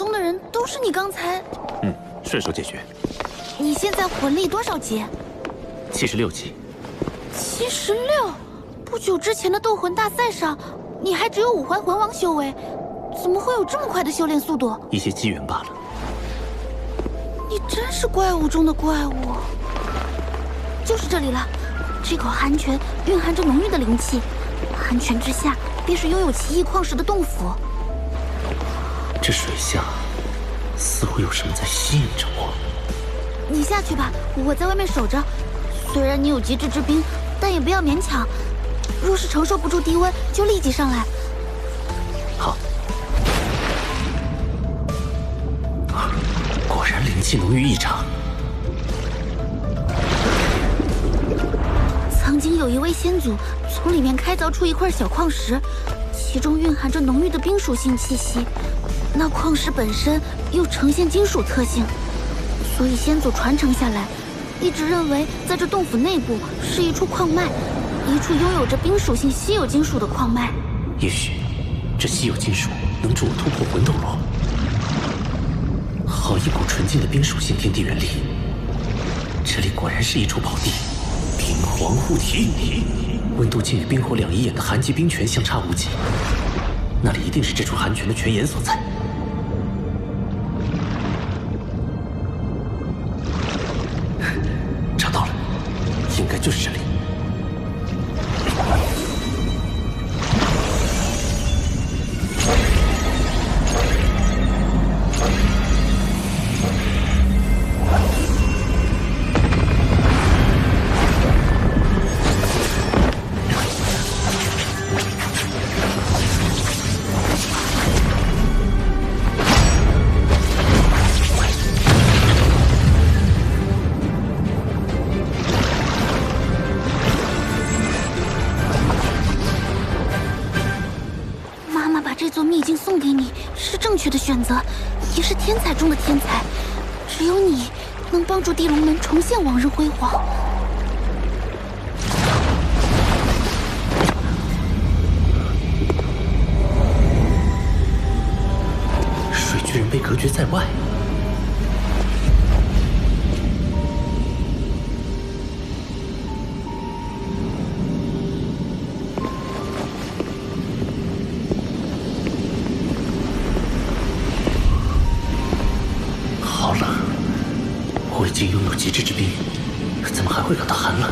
宗的人都是你刚才……顺手解决。你现在魂力多少级？76级。76？不久之前的斗魂大赛上，你还只有5环魂王修为，怎么会有这么快的修炼速度？一些机缘罢了。你真是怪物中的怪物。就是这里了，这口寒泉蕴含着浓郁的灵气，寒泉之下便是拥有奇异矿石的洞府。这水下似乎有什么在吸引着我。你下去吧，我在外面守着。虽然你有极致之冰，但也不要勉强。若是承受不住低温，就立即上来。好。果然灵气浓郁异常。曾经有一位先祖从里面开凿出一块小矿石，其中蕴含着浓郁的冰属性气息。那矿石本身又呈现金属特性，所以先祖传承下来，一直认为在这洞府内部是一处矿脉，一处拥有着冰属性稀有金属的矿脉。也许这稀有金属能助我突破魂斗罗。好一股纯净的冰属性天地元力，这里果然是一处宝地。冰皇护体，温度竟与冰火两仪眼的寒极冰泉相差无几，那里一定是这处寒泉的泉眼所在。找到了，应该就是这里。正确的选择，也是天才中的天才。只有你能帮助地龙门重现往日辉煌。水巨人被隔绝在外。已经拥有极致之冰，怎么还会感到寒冷？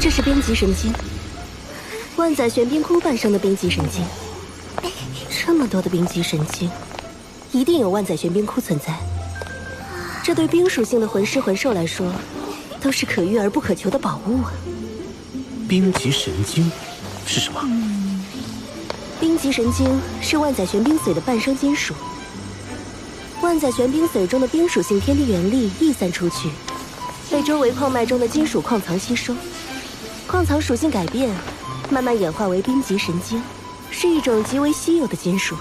这是冰极神经，万载玄冰窟诞生的冰极神经。这么多的冰极神经，一定有万载玄冰窟存在。这对冰属性的魂师魂兽来说，都是可遇而不可求的宝物啊！冰极神经是什么？冰极神经是万载玄冰髓的半生金属。万载玄冰髓中的冰属性天地元力溢散出去，被周围矿脉中的金属矿藏吸收。矿藏属性改变，慢慢演化为冰极神经，是一种极为稀有的金属。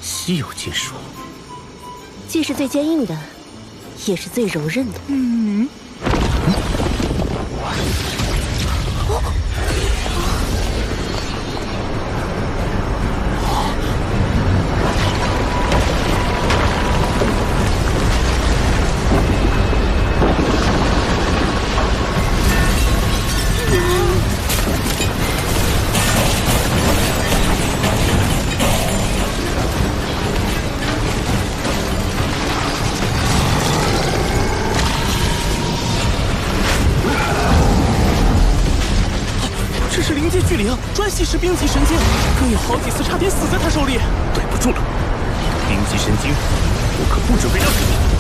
稀有金属，既是最坚硬的，也是最柔韧的。专吸食冰极神经，更有好几次差点死在他手里。对不住了，冰极神经，我可不准备让你。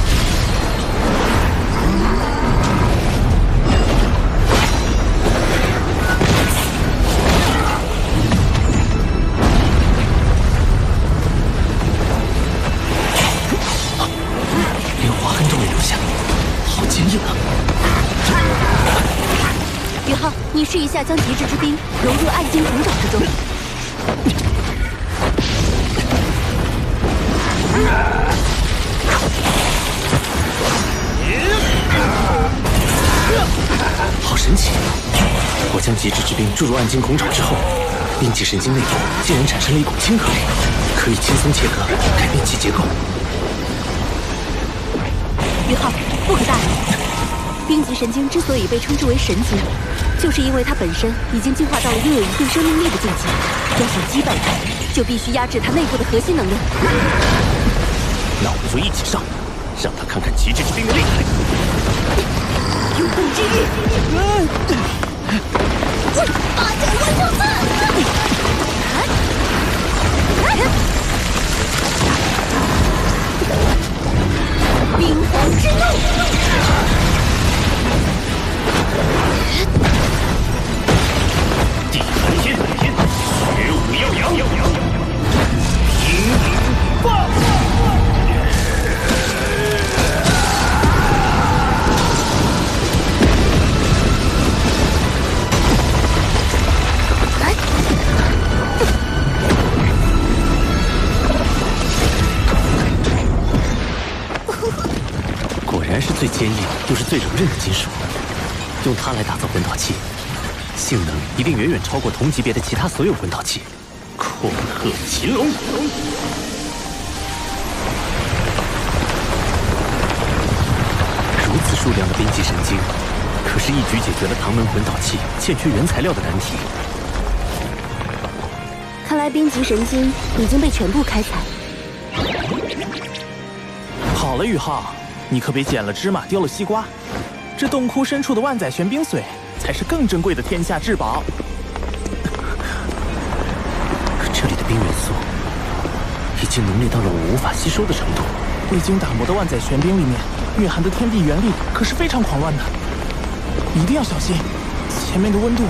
浩，你试一下将极致之冰融入暗金铜爪之中。好神奇！我将极致之冰注入暗金孔爪之后，冰极神经内部竟然产生了一股亲和力，可以轻松切割，改变其结构。于浩，不可大意。冰极神经之所以被称之为神经，就是因为它本身已经进化到了拥有一定生命力的境界。要想击败它，就必须压制它内部的核心能量。那我们就一起上，让他看看极致之冰的厉害。永恒之域，八角万丈刺！冰皇之怒！地寒天，雪舞耀阳，平放。果然是最坚硬又是最柔韧的金属，用它来打造魂导器，性能一定远远超过同级别的其他所有魂导器。恐吓秦龙！如此数量的冰极神经，可是一举解决了唐门魂导器欠缺原材料的难题。看来冰极神经已经被全部开采。好了，宇浩，你可别捡了芝麻丢了西瓜。这洞窟深处的万载玄冰髓才是更珍贵的天下至宝。这里的冰元素已经浓烈到了我无法吸收的程度。未经打磨的万载玄冰里面蕴含的天地元力可是非常狂乱的，一定要小心。前面的温度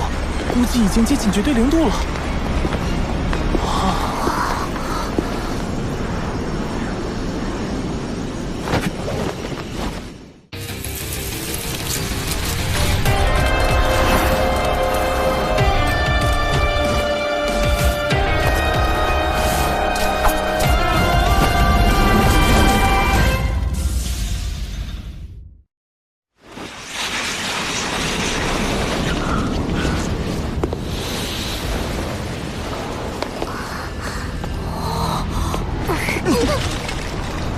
估计已经接近绝对零度了。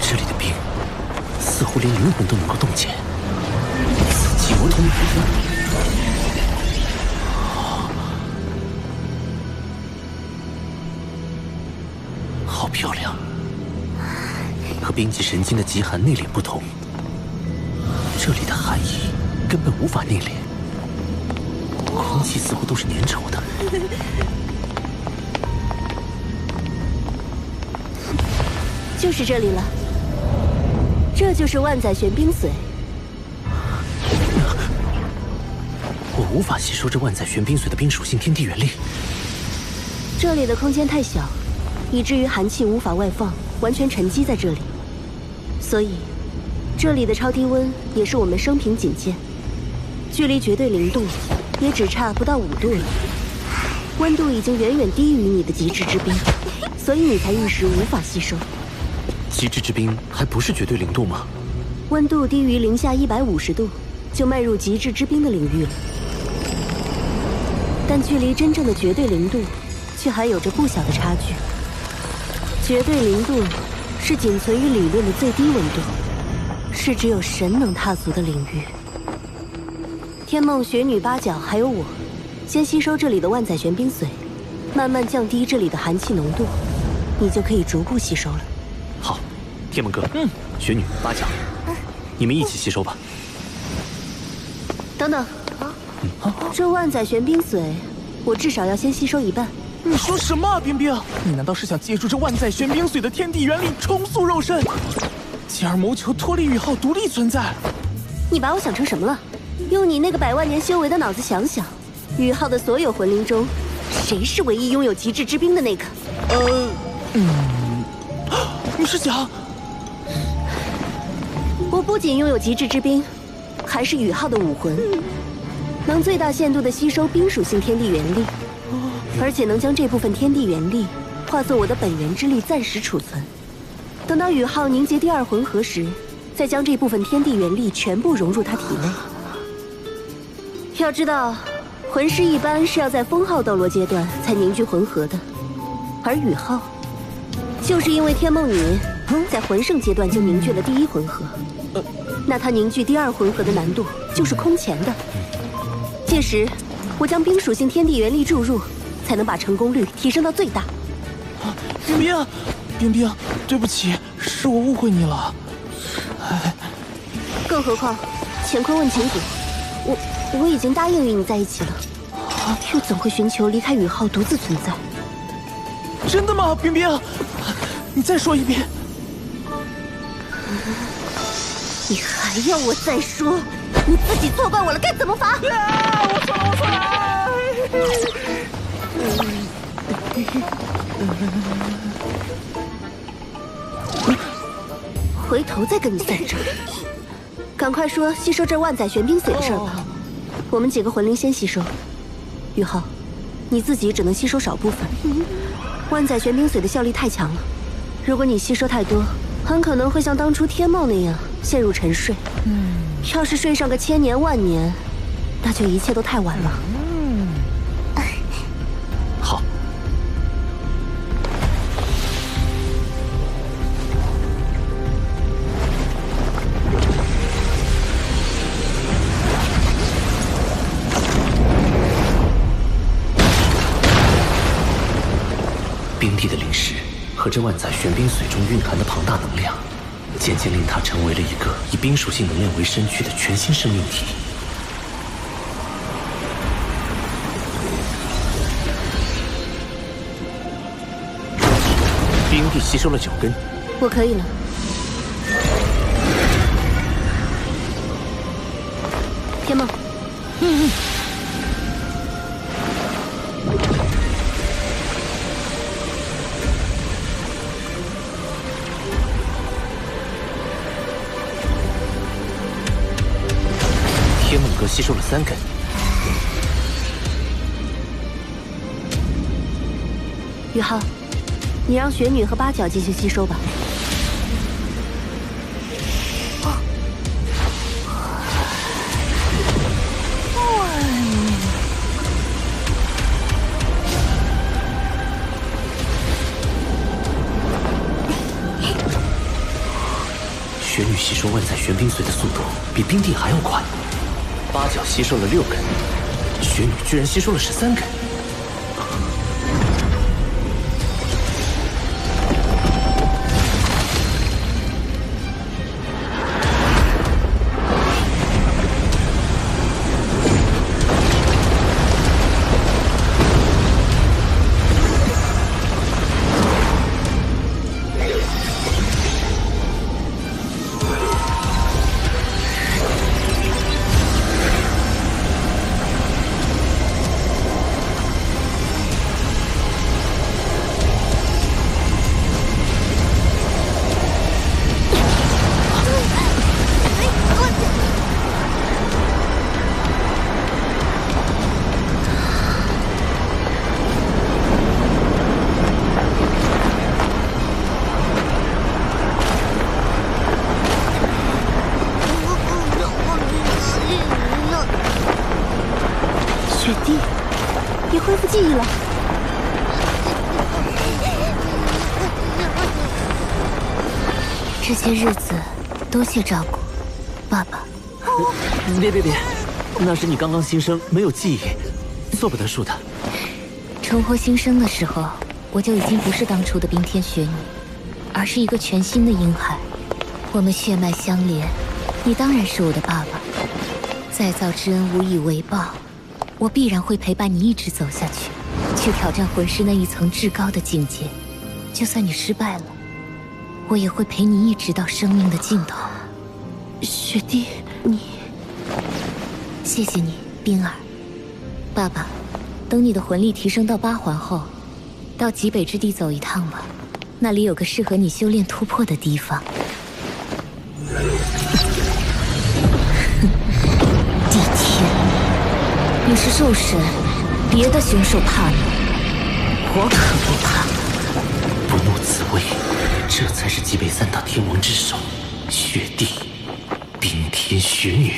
这里的冰似乎连灵魂都能够冻结，死寂魔通。好漂亮，和冰极神经的极寒内敛不同，这里的寒意根本无法内敛，空气似乎都是粘稠的。就是这里了，这就是万载玄冰髓。我无法吸收这万载玄冰髓的冰属性天地元力。这里的空间太小，以至于寒气无法外放，完全沉积在这里。所以，这里的超低温也是我们生平仅见，距离绝对零度也只差不到5度了。温度已经远远低于你的极致之冰，所以你才一时无法吸收。极致之冰还不是绝对零度吗？温度低于零下150度，就迈入极致之冰的领域了。但距离真正的绝对零度，却还有着不小的差距。绝对零度是仅存于理论的最低温度，是只有神能踏足的领域。天梦、雪女、八角还有我，先吸收这里的万载玄冰髓，慢慢降低这里的寒气浓度，你就可以逐步吸收了。好，天梦哥，雪女、八角，你们一起吸收吧。等等，这万载玄冰髓，我至少要先吸收一半。你说什么啊，冰冰？你难道是想借助这万载玄冰髓的天地元力重塑肉身，进而谋求脱离宇浩独立存在？你把我想成什么了？用你那个100万年修为的脑子想想，宇浩的所有魂灵中，谁是唯一拥有极致之冰的那个？你是想？我不仅拥有极致之冰，还是宇浩的武魂。能最大限度地吸收冰属性天地元力，而且能将这部分天地元力化作我的本源之力暂时储存。等到宇浩凝结第2魂核时，再将这部分天地元力全部融入他体内。要知道，魂师一般是要在封号斗罗阶段才凝聚魂核的，而宇浩就是因为天梦女在魂圣阶段就凝聚了第1魂核，那他凝聚第2魂核的难度就是空前的。届时，我将冰属性天地元力注入，才能把成功率提升到最大。冰冰，冰冰，对不起，是我误会你了。更何况，乾坤问情谷，我已经答应与你在一起了，又怎会寻求离开宇浩独自存在？真的吗，冰冰？你再说一遍。你还要我再说？你自己错怪我了，该怎么罚？我错了。回头再跟你算账。赶快说吸收这万载玄冰髓的事儿吧。我们几个魂灵先吸收。宇浩，你自己只能吸收少部分。万载玄冰髓的效力太强了，如果你吸收太多，很可能会像当初天梦那样陷入沉睡。要是睡上个1000年万年，那就一切都太晚了。好。冰帝的灵石和这万载玄冰髓中蕴含的庞大能量，渐渐令它成为了一个以冰属性能量为身躯的全新生命体。冰帝吸收了9根，我可以了。天梦，天梦哥吸收了3根。宇浩，你让雪女和八角继续吸收吧。雪女吸收万载玄冰髓的速度比冰帝还要快，八角吸收了6根，雪女居然吸收了13根。雪弟，你恢复记忆了。这些日子多谢照顾，爸爸。别，那是你刚刚新生，没有记忆，做不得数的。重获新生的时候，我就已经不是当初的冰天雪女，而是一个全新的婴孩。我们血脉相连，你当然是我的爸爸。再造之恩无以为报，我必然会陪伴你一直走下去，去挑战魂师那一层至高的境界。就算你失败了，我也会陪你一直到生命的尽头。雪弟，你……谢谢你，冰儿。爸爸，等你的魂力提升到8环后，到极北之地走一趟吧，那里有个适合你修炼突破的地方。地天。你是兽神，别的选手怕你，我可不怕。不怒自威，这才是极北三大天王之首，雪帝，冰天雪女。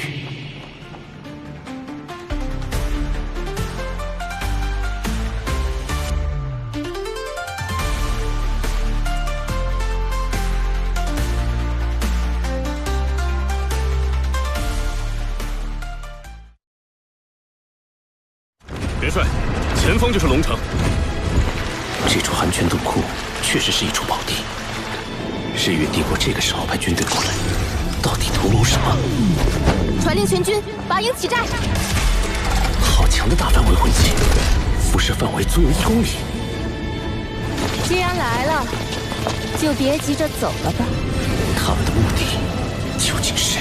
元帅，前方就是龙城。这处寒泉洞窟确实是一处宝地。日月帝国这个时候派军队过来，到底图谋什么？传令全军，拔营起寨！好强的大范围混击，辐射范围足有1公里。既然来了，就别急着走了吧。他们的目的究竟是？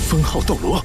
封号斗罗。